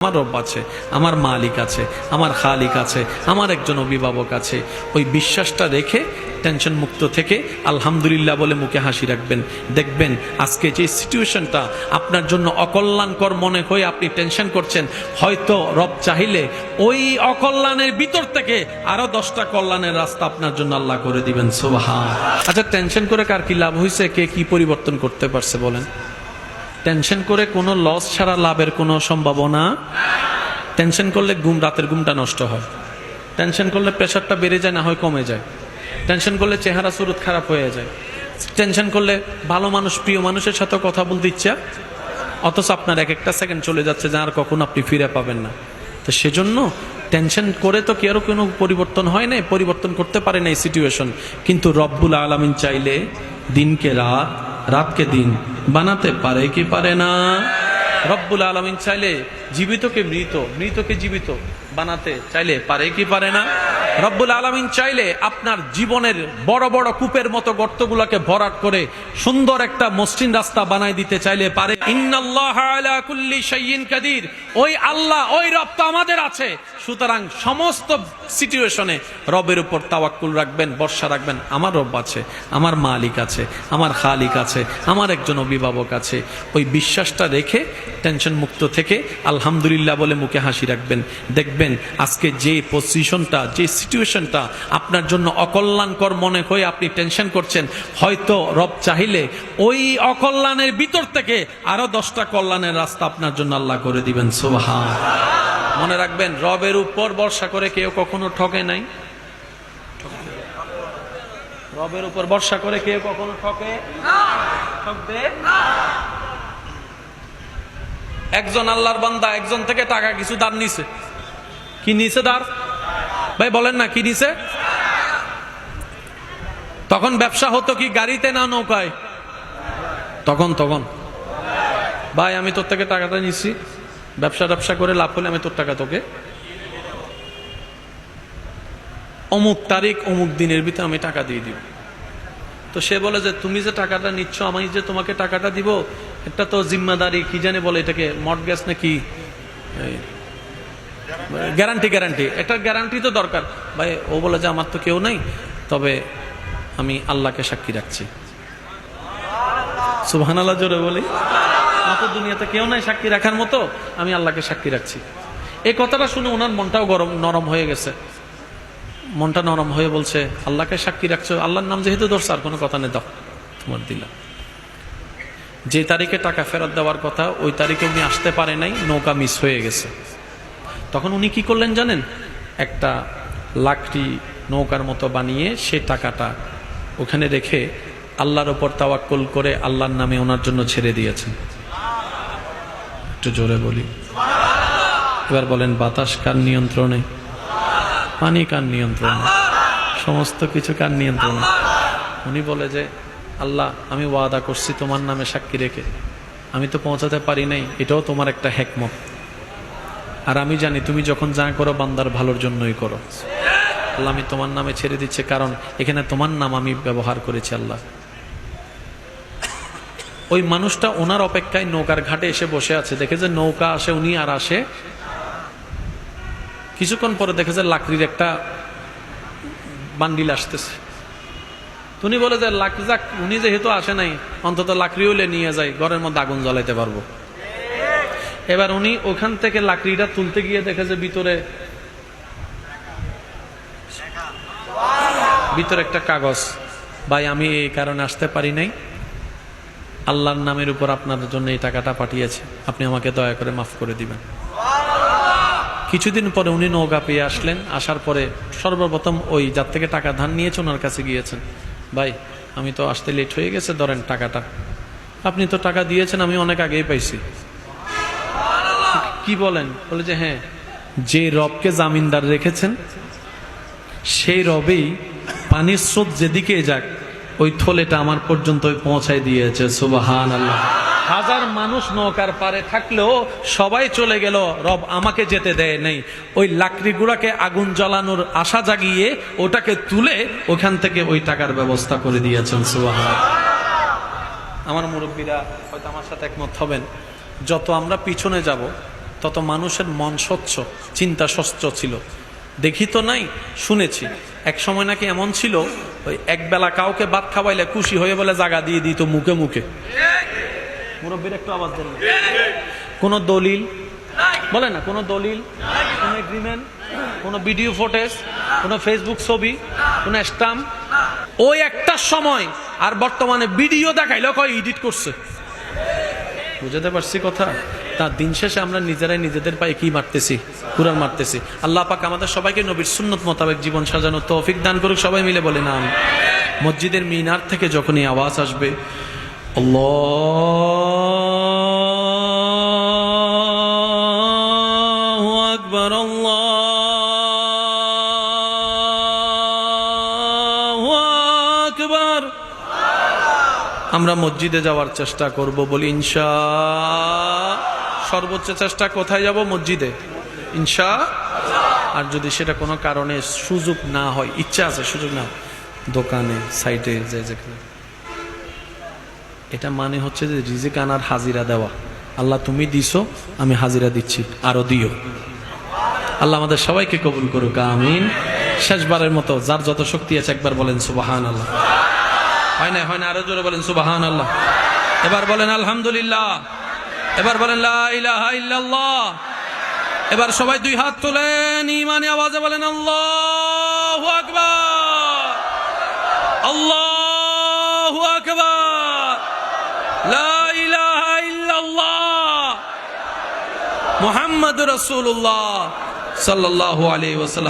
আমার রব আছে, আমার মালিক আছে, আমার খালিক আছে, আমার একজন অভিভাবক আছে। ওই বিশ্বাসটা রেখে টেনশন মুক্ত থেকে আলহামদুলিল্লাহ বলে মুখে হাসি রাখবেন। দেখবেন আজকে যে সিচুয়েশনটা আপনার জন্য অকল্যাণকর মনে হয়ে আপনি টেনশন করছেন, হয়তো রব চাইলে ওই অকল্যাণের ভিতর থেকে আরো 10টা কল্যাণের রাস্তা আপনার জন্য আল্লাহ করে দিবেন। সুবহান। আচ্ছা, টেনশন করে কার কি লাভ হয়েছে? কে কি পরিবর্তন করতে পারছে বলেন? টেনশন করে কোনো লস ছাড়া লাভের কোনো সম্ভাবনা। টেনশন করলে রাতের ঘুমটা নষ্ট হয়, টেনশন করলে প্রেশারটা বেড়ে যায়, না হয় কমে যায়, টেনশন করলে চেহারা সুরত খারাপ হয়ে যায়, টেনশন করলে ভালো মানুষ, প্রিয় মানুষের সাথে কথা বলতে ইচ্ছা, অথচ আপনার এক একটা সেকেন্ড চলে যাচ্ছে যা আর কখনো আপনি ফিরে পাবেন না। তো সেজন্য টেনশন করে তো কেউ কোনো পরিবর্তন হয় নাই, পরিবর্তন করতে পারে না এই সিচুয়েশন। কিন্তু রব্বুল আলামিন চাইলে দিনকে রাত, রাতকে দিন বানাতে পারে কি পারে না? রব্বুল আলামিন চাইলে জীবিতকে মৃত, মৃতকে জীবিত বানাতে চাইলে পারে কি পারে না? রব্বুল আলামিন চাইলে আপনার জীবনের বড় বড় কূপের মতো গর্তগুলোকে ভরাট করে সুন্দর একটা মসৃণ রাস্তা বানাই দিতে চাইলে পারে। ইন্নাল্লাহা আলা কুল্লি শাইইন কাদির। ওই আল্লাহ, ওই রব তো আমাদের আছে। সুতরাং সমস্ত সিচুয়েশনে রবের উপর তাওয়াক্কুল রাখবেন, ভরসা রাখবেন। আমার রব আছে, আমার মালিক আছে, আমার খালিক আছে, আমার একজন অভিভাবক আছে। ওই বিশ্বাসটা রেখে টেনশন মুক্ত থেকে আলহামদুলিল্লাহ বলে মুখে হাসি রাখবেন। দেখবেন আজকে যে পজিশনটা, যে সিচুয়েশনটা আপনার জন্য অকল্যাণকর মনে হয়ে আপনি টেনশন করছেন, হয়তো রব চাইলে ওই অকল্যাণের ভিতর থেকে আরো 10টা কল্যাণের রাস্তা আপনার জন্য আল্লাহ করে দিবেন। সুবহান। মনে রাখবেন, রবের উপর ভরসা করে কেউ কখনো ঠকে নাই। রবের উপর ভরসা করে কেউ কখনো ঠকে ঠকবে না। একজন আল্লাহর বান্দা একজন থেকে টাকা কিছু ধার নিছে। কি নিছে ধার? ভাই বলেন না, কি নিছে? তখন ব্যবসা হতো কি গাড়িতে না নৌকায়? তখন ভাই আমি তোর থেকে টাকাটা নিছি, ব্যবসা করে লাভ হলে আমি তোর টাকা তোকে অমুক তারিখ অমুক দিনের ভিতরে আমি টাকা দিয়ে দিব। তো সে বলে যে তুমি যে টাকাটা নিচ্ছ, আমি যে তোমাকে টাকাটা দিব, এটা তো জিম্মাদারি, কি জানে বলে এটাকে, মর্টগেজ নাকি গ্যারান্টি, একটা গ্যারান্টি তো দরকার। ভাই ও বলে যে আমার তো কেউ নাই, তবে আমি আল্লাহকে সাক্ষী রাখছি। সুবহানাল্লাহ জোরে বলি। আমার তো দুনিয়াতে কেউ নাই সাক্ষী রাখার মতো, আমি আল্লাহকে সাক্ষী রাখছি। এই কথাটা শুনে ওনার মনটাও নরম হয়ে গেছে। মনটা নরম হয়ে বলছে, আল্লাহকে সাক্ষী রাখছো, আল্লাহর নাম যেহেতু ধরছে, আর কোনো কথা নেই, দাও তোমার দিলাম। যে তারিখে টাকা ফেরত দেওয়ার কথা ওই তারিখে উনি আসতে পারে নাই, নৌকা মিস হয়ে গেছে। তখন উনি কি করলেন জানেন? একটা লাকড়ি নৌকার মতো বানিয়ে সে টাকাটা ওখানে রেখে আল্লাহর ওপর তাওয়াক্কুল করে আল্লাহর নামে ওনার জন্য ছেড়ে দিয়েছেন। একটু জোরে বলি। এবার বলেন, বাতাস কার নিয়ন্ত্রণে? পানি কার নিয়ন্ত্রণে? সমস্ত কিছু কার নিয়ন্ত্রণে? উনি বলে যে আল্লাহ, আমি ওয়াদা করছি তোমার নামে সাক্ষী রেখে, আমি তো পৌঁছাতে পারি নাই, এটাও তোমার একটা হিকমত। আর আমি জানি তুমি যখন যা করো বান্দার ভালোর জন্যই করো। আল্লাহ, আমি তোমার নামে ছেড়ে দিচ্ছি, কারণ এখানে তোমার নাম আমি ব্যবহার করেছি। আল্লাহ, ওই মানুষটা ওনার অপেক্ষায় নৌকার ঘাটে এসে বসে আছে। দেখে যে নৌকা আসে, উনি আর আসে। কিছুক্ষণ পরে দেখে যে লাকড়ির একটা বান্ডিল আসতেছে। উনি বলে যে যাক, উনি যেহেতু আসে নাই, অন্তত লাকড়ি হইলে নিয়ে যায়, ঘরের মধ্যে আগুন জ্বালাইতে পারবো। এবার উনি ওখান থেকে লাকড়িটা তুলতে গিয়ে দেখে যে ভিতরে একটা কাগজ। ভাই আমি এই কারণে আসতে পারি নাই, আল্লাহর নামের উপর আপনাদের জন্য এই টাকাটা পাঠিয়েছে, আপনি আমাকে দয়া করে মাফ করে দিবেন। কিছুদিন পরে উনি নৌকা পেয়ে আসলেন। আসার পরে সর্বপ্রথম ওই যার থেকে টাকা ধার নিয়েছে ওনার কাছে গিয়েছেন। ভাই আমি তো আসতে লেট হয়ে গেছে, ধরেন টাকাটা। আপনি তো টাকা দিয়েছেন, আমি অনেক আগেই পাইছি। কি বলেন? বলে যে হ্যাঁ, যে রবকে জামিনদার রেখেছেন সেই রবেই পানির স্রোত যেদিকে যাক ওই থলেটা আমার পর্যন্ত পৌঁছায় দিয়েছে। সুবহানাল্লাহ। হাজার মানুষ নৌকার পারে থাকলেও সবাই চলে গেল, রব আমাকে যেতে দেয় নাই। ওই লাকড়ি গুড়াকে আগুন জ্বালানোর আশা জাগিয়ে ওটাকে তুলে ওখান থেকে ওই টাকার ব্যবস্থা করে দিয়েছেন। সুবহানাল্লাহ। আমার মুরব্বীরা হয়তো আমার সাথে একমত হবেন, যত আমরা পিছনে যাব তত মানুষের মন স্বচ্ছ, চিন্তা স্বচ্ছ ছিল। দেখি তো নাই, শুনেছি এক সময় নাকি এমন ছিল, ওই একবেলা কাউকে ভাত খাওয়াইলে খুশি হয়ে বলে জায়গা দিয়ে দিত মুখে মুখে। মুরব্বীর একটু আওয়াজ দেন। কোনো দলিল বলে না, কোনো দলিল, কোনো এগ্রিমেন্ট, কোনো ভিডিও ফুটেজ, কোনো ফেসবুক ছবি, কোনো স্ট্যাম্প, ওই একটা সময়। আর বর্তমানে ভিডিও দেখাইলেও কয় এডিট করছে। বুঝাতে পারছি কথা? তার দিন শেষে আমরা নিজেরাই নিজেদের পায়ে কি মারতেছি? কুরআন মারতেছি। আল্লাহ পাক আমাদের সবাইকে নবীর সুন্নত মোতাবেক জীবন সাজানোর তৌফিক দান করুক। সবাই মিলে বলে না আমি। মসজিদের মিনার থেকে যখনই আওয়াজ আসবে আল্লাহু আকবার, আল্লাহু আকবার, আমরা মসজিদে যাওয়ার চেষ্টা করব বলি ইনশাআল্লাহ। সর্বোচ্চ চেষ্টা কোথায় যাব? মসজিদে ইনশাআল্লাহ। আর যদি সেটা কোনো কারণে সুযোগ না হয়, ইচ্ছা আছে সুযোগ না, দোকানে, সাইটে, যেখানে, এটা মানে হচ্ছে যে রিজিক আনার হাজিরা দেওয়া। আল্লাহ তুমি দিছো, আমি হাজিরা দিচ্ছি, আরো দিও। আল্লাহ আমাদের সবাইকে কবুল করুক, আমিন। শেষবারের মতো যার যত শক্তি আছে একবার বলেন সুবহানাল্লাহ। হয় না, হয় না, আরো জোরে বলেন সুবহানাল্লাহ। এবার বলেন আলহামদুলিল্লাহ। এবার বলেন লা ইলাহা ইল্লাল্লাহ। এবার সবাই দুই হাত তোলেন, ঈমানি আওয়াজে বলেন আল্লাহু আকবার, আল্লাহু আকবার, লা ইলাহা ইল্লাল্লাহ, মুহাম্মাদুর রাসূলুল্লাহ সাল্লাল্লাহু আলাইহি ওয়াসাল্লাম।